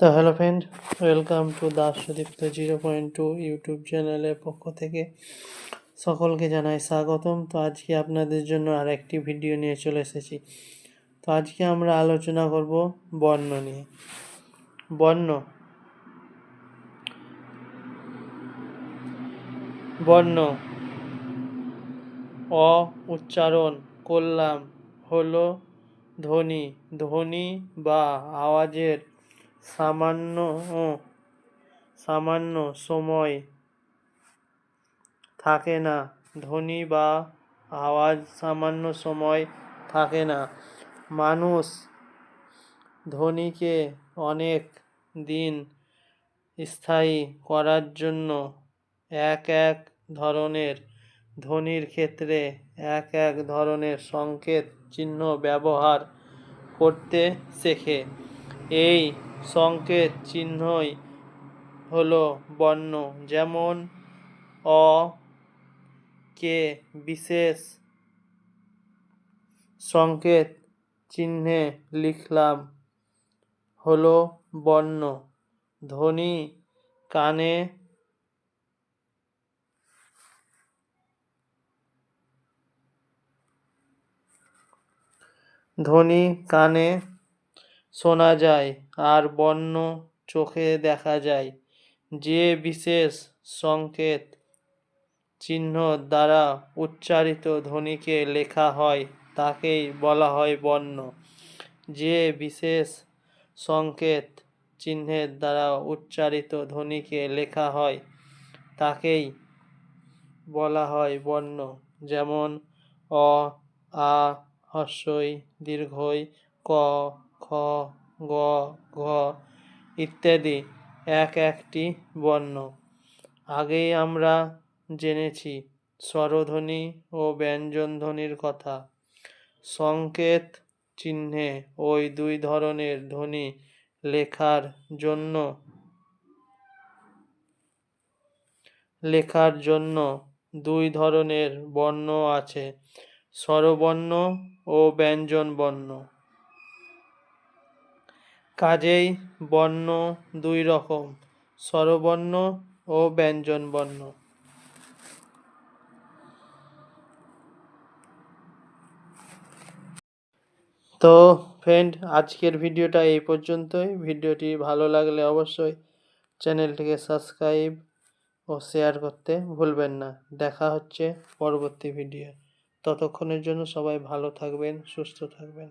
তো hello friend, welcome to Das Sudipta 0.2 YouTube চ্যানেলের পক্ষ থেকে সকলকে জানাই স্বাগতম। তো আজকে আপনাদের জন্য আর একটি ভিডিও নিয়ে চলে এসেছি। তো আজকে আমরা আলোচনা করব বর্ণ নিয়ে। বর্ণ বর্ণ উচ্চারণ করলাম হলো ধ্বনি। ধ্বনি বা আওয়াজের সামান্য সামান্য সময় থাকে না। ধ্বনি বা আওয়াজ সামান্য সময় থাকে না। মানুষ ধ্বনিকে অনেক দিন স্থায়ী করার জন্য এক এক ধরনের ধ্বনির ক্ষেত্রে এক এক ধরনের সংকেত চিহ্ন ব্যবহার করতে শেখে। এই সংকেত চিহ্নই হলো বর্ণ। যেমন অ কে বিশেষ সংকেত চিহ্নে লিখলাম হলো বর্ণ। ধ্বনি কানে ধ্বনি কানে শোনা যায় আর বর্ণ চোখে দেখা যায়। যে বিশেষ সংকেত চিহ্ন দ্বারা উচ্চারিত ধ্বনিকে লেখা হয় তাকেই বলা হয় বর্ণ। যে বিশেষ সংকেত চিহ্নের দ্বারা উচ্চারিত ধ্বনিকে লেখা হয় তাকেই বলা হয় বর্ণ। যেমন অ, আ, হ্রস্বই, দীর্ঘই, ক, খ, গ, ঘ ইত্যাদি এক একটি বর্ণ। আগেই আমরা জেনেছি স্বরধ্বনি ও ব্যঞ্জনধ্বনির কথা। সংকেত চিহ্নে ওই দুই ধরনের ধ্বনি লেখার জন্য দুই ধরনের বর্ণ আছে, স্বরবর্ণ ও ব্যঞ্জনবর্ণ। কাজেই বর্ণ দুই রকম, স্বরবর্ণ ও ব্যঞ্জনবর্ণ। তো ফ্রেন্ড, আজকের ভিডিওটা এই পর্যন্তই। ভিডিওটি ভালো লাগলে অবশ্যই চ্যানেলটিকে সাবস্ক্রাইব ও শেয়ার করতে ভুলবেন না। দেখা হচ্ছে পরবর্তী ভিডিও। ততক্ষণের জন্য সবাই ভালো থাকবেন, সুস্থ থাকবেন।